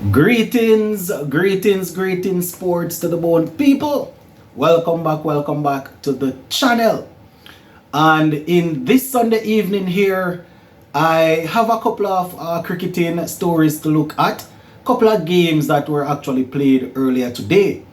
Greetings, sports to the bone people. Welcome back to the channel. And in this Sunday evening here, I have a couple of cricketing stories to look at. Couple of games that were actually played earlier today.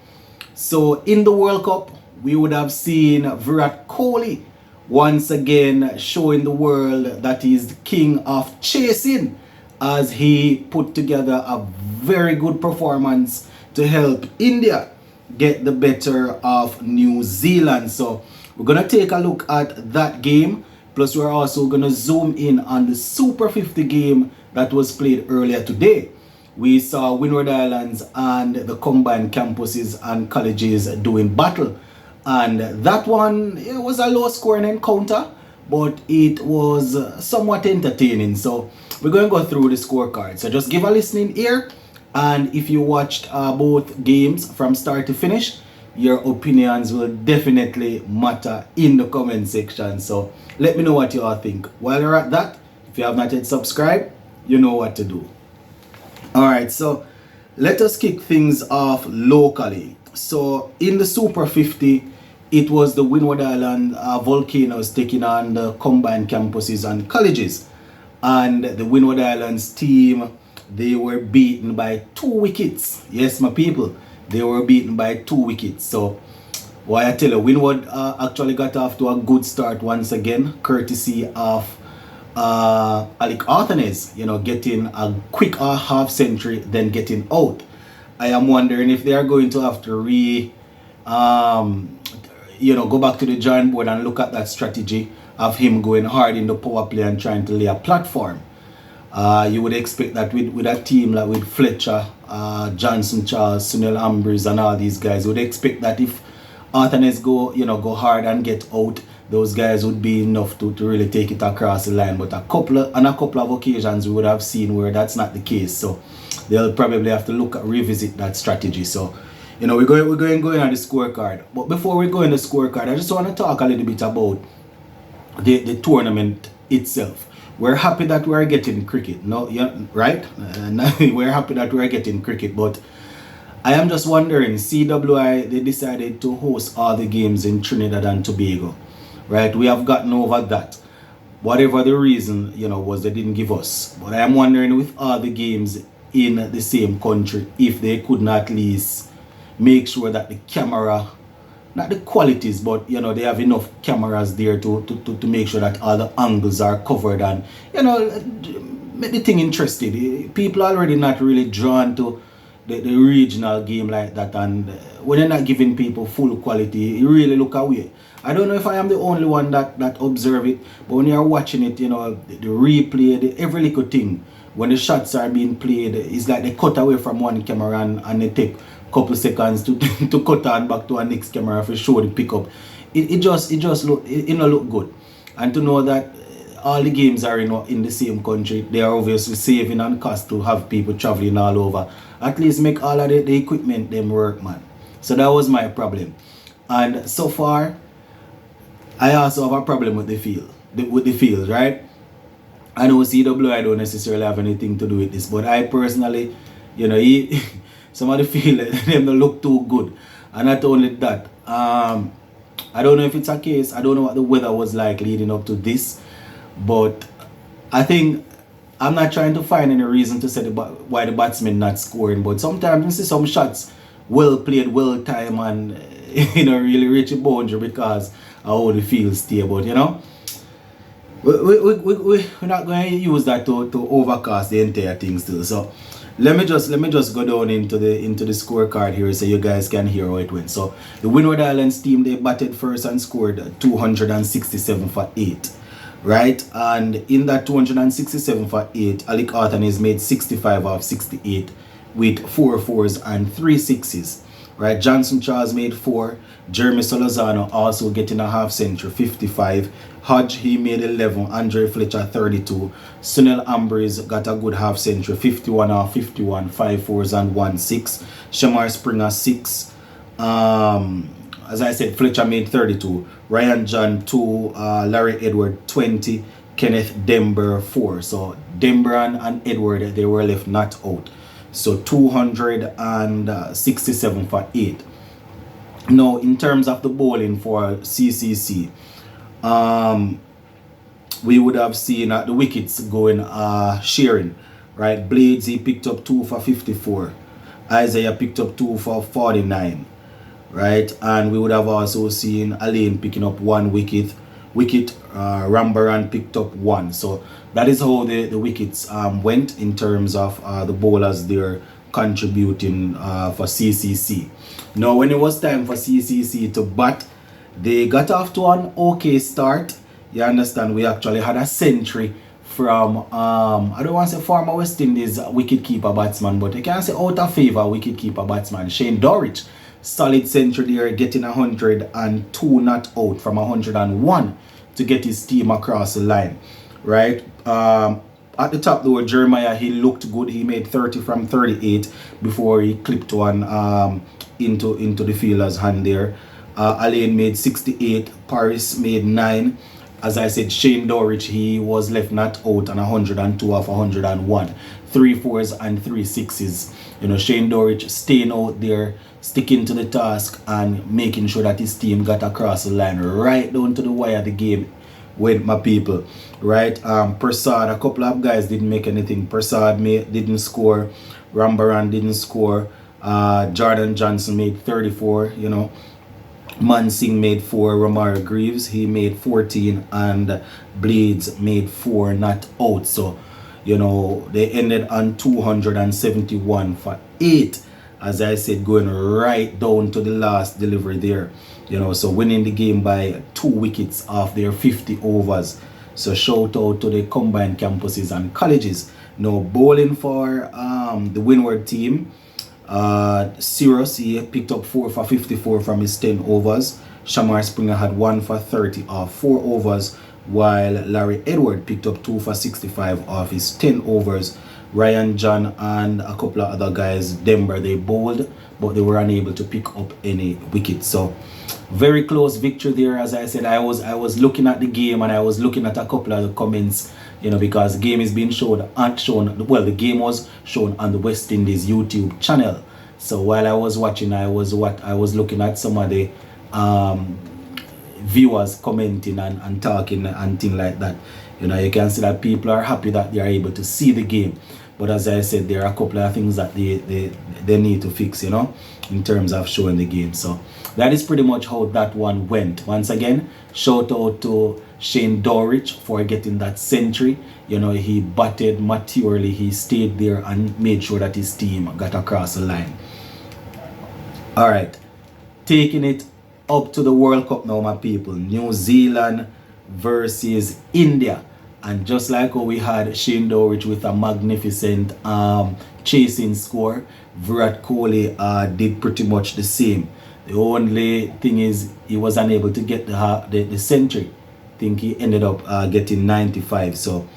So in the World Cup, we would have seen Virat Kohli once again showing the world that he's the king of chasing, as he put together a very good performance to help India get the better of New Zealand. So we're going to take a look at that game. Plus we're also going to zoom in on the Super 50 game that was played earlier today. We saw Windward Islands and the combined campuses and colleges doing battle. And that one, it was a low scoring encounter, but it was somewhat entertaining. So we're going to go through the scorecard. So just give a listening ear. And if you watched both games from start to finish, your opinions will definitely matter in the comment section. So let me know what you all think. While you're at that, if you have not yet subscribed, you know what to do. Alright, so let us kick things off locally. So in the Super 50, it was the Windward Island Volcanoes taking on the combined campuses and colleges. And the Windward Islands team, they were beaten by 2 wickets. Yes, my people, they were beaten by 2 wickets. So, why I tell you, Windward actually got off to a good start once again, courtesy of Alec Arthanes, getting a quick half century, then getting out. I am wondering if they are going to have to go back to the drawing board and look at that strategy of him going hard in the power play and trying to lay a platform. You would expect that with a team like with Fletcher, Johnson, Charles, Sunil Ambrose and all these guys, you would expect that if Arthanes go hard and get out, those guys would be enough to really take it across the line. But on a couple of occasions we would have seen where that's not the case. So they'll probably have to revisit that strategy. So we're going on the scorecard. But before we go in the scorecard, I just want to talk a little bit about the tournament itself. We're happy that we're getting cricket, right? We're happy that we're getting cricket, but I am just wondering, CWI, they decided to host all the games in Trinidad and Tobago, right? We have gotten over that. Whatever the reason, was they didn't give us. But I am wondering, with all the games in the same country, if they could not at least make sure that the camera, not the qualities, but they have enough cameras there to make sure that all the angles are covered and make the thing interesting. People are already not really drawn to the regional game like that, and when you're not giving people full quality, you really look away. I don't know if I am the only one that observe it, but when you're watching it, the replay, every little thing, when the shots are being played, it's like they cut away from one camera and they take couple seconds to cut on back to our next camera for show the pickup. It just look good. And to know that all the games are in the same country, they are obviously saving on cost to have people traveling all over. At least make all of the equipment them work, man. So that was my problem. And so far, I also have a problem with the field, right? I know CWI don't necessarily have anything to do with this, but I personally, some of the field them don't look too good. And not only that, I don't know if it's a case, I don't know what the weather was like leading up to this, but I think I'm not trying to find any reason to say why the batsmen not scoring, but sometimes you see some shots well played, well timed, and really reach a boundary because of how the field stay. But we're not going to use that to overcast the entire thing still. So let me just go down into the scorecard here so you guys can hear how it went. So the Windward Islands team, they batted first and scored 267 for 8. Right, and in that 267 for 8, Alec Arthanes made 65 of 68 with 4 fours and 3 sixes. Right, Johnson Charles made 4. Jeremy Solozano also getting a half century, 55. Hodge, he made 11. Andre Fletcher 32. Sunil Ambrose got a good half century, 51 of 51, 5 fours and 1 6. Shamar Springer 6. As I said, Fletcher made 32. Ryan John 2. Larry Edward 20. Kenneth Denver 4. So Denver and Edward, they were left not out. So 267 for 8. Now, in terms of the bowling for CCC, we would have seen the wickets going sharing, right? Blades, he picked up 2 for 54. Isaiah picked up 2 for 49, right? And we would have also seen Alain picking up 1 wicket. Rambaran picked up 1. So that is how the wickets went in terms of the bowlers there contributing for CCC. Now, when it was time for CCC to bat, they got off to an okay start. You understand, we actually had a century from I don't want to say former West Indies wicketkeeper batsman, but you can say out of favor wicketkeeper batsman Shane Dowrich. Solid century there, getting 102 not out from 101 to get his team across the line, right? At the top though, Jeremiah, he looked good. He made 30 from 38 before he clipped one into the fielder's hand there. Alain made 68. Paris made 9. As I said, Shane Dowrich, he was left not out on 102 off 101. 3 4s and 3 6s. You know, Shane Dowrich staying out there, sticking to the task and making sure that his team got across the line right down to the wire of the game with my people, right? Prasad, a couple of guys didn't make anything. Prasad didn't score. Rambaran didn't score. Jordan Johnson made 34, you know. Mansingh made 4, Romaro Greaves, he made 14, and Blades made 4 not out. So, you know, they ended on 271 for 8. As I said, going right down to the last delivery there. You know, so winning the game by 2 wickets off their 50 overs. So shout out to the combined campuses and colleges. Now bowling for the Windward team. Cyrus, he picked up 4 for 54 from his 10 overs. Shamar Springer had 1 for 30 off 4 overs, while Larry Edward picked up 2 for 65 off his 10 overs. Ryan John and a couple of other guys, Denver, they bowled, but they were unable to pick up any wickets. So very close victory there. As I said, I was looking at the game and I was looking at a couple of the comments, you know, because the game is being shown. Well, the game was shown on the West Indies YouTube channel. So while I was watching, I was looking at some of the viewers commenting and talking and things like that. You know, you can see that people are happy that they are able to see the game. But as I said, there are a couple of things that they need to fix, you know, in terms of showing the game. So that is pretty much how that one went. Once again, shout out to Shane Dowrich for getting that century. You know, he batted maturely. He stayed there and made sure that his team got across the line. All right, taking it up to the World Cup now, my people. New Zealand versus India. And just like how we had Shane Dowrich with a magnificent chasing score, Virat Kohli did pretty much the same. The only thing is he was unable to get the century. I think he ended up getting 95. So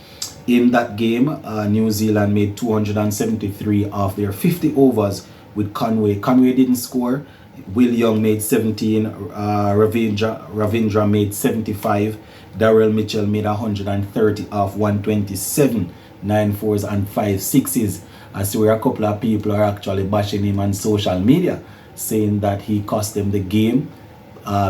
in that game, New Zealand made 273 off their 50 overs with Conway. Conway didn't score. Will Young made 17. Ravindra made 75. Darrell Mitchell made 130 off 127. 9 4s and 5 6s. I see where a couple of people are actually bashing him on social media, saying that he cost them the game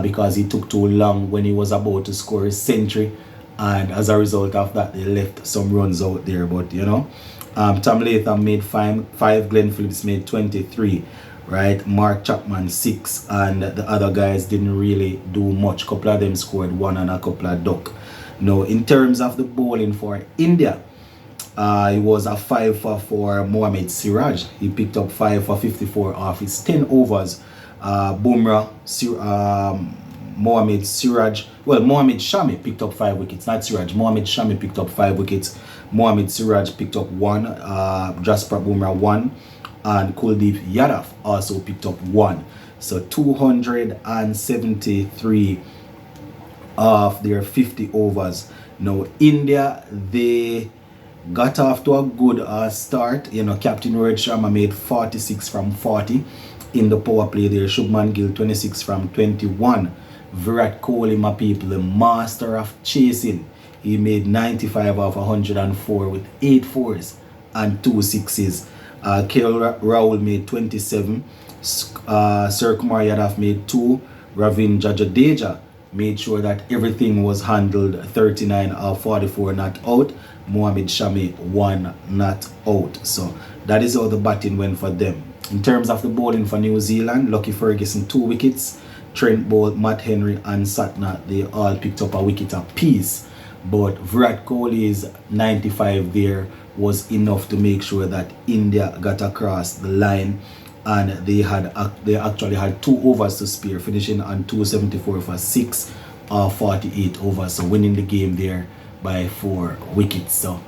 because he took too long when he was about to score his century, and as a result of that they left some runs out there. But you know, Tom Latham made 5, Glenn Phillips made 23, right? Mark Chapman 6, and the other guys didn't really do much. Couple of them scored 1 and a couple of duck. Now in terms of the bowling for India, it was a 5 for Mohammad Siraj. He picked up 5 for 54 off his 10 overs. Bumrah, Mohammad Shami picked up 5 wickets, not Siraj. Mohammad Shami picked up 5 wickets. Mohammad Siraj picked up 1. Jasprit Bumrah 1, and Kuldeep Yadav also picked up 1. So 273 of their 50 overs. Now India, they got off to a good start. You know, Captain Rohit Sharma made 46 from 40 in the power play there. Shubman Gill 26 from 21. Virat Kohli, my people, the master of chasing, he made 95 off 104 with 8 4s and 2 6s. Rahul made 27. Sir Kumar Yadav made 2. Ravindra Jadeja made sure that everything was handled. 39 of 44 not out. Mohamed Shami 1 not out. So that is how the batting went for them. In terms of the bowling for New Zealand, Lucky Ferguson 2 wickets. Trent Bolt, Matt Henry and Satna, they all picked up a wicket apiece. But Virat Kohli's 95 there was enough to make sure that India got across the line, and they actually had 2 overs to spare, finishing on 274 for 6 or 48 overs, so winning the game there by 4 wickets. So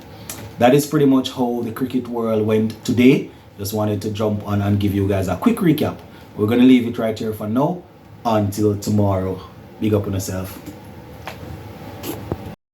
that is pretty much how the cricket world went today. Just wanted to jump on and give you guys a quick recap. We're going to leave it right here for now until tomorrow. Big up on yourself.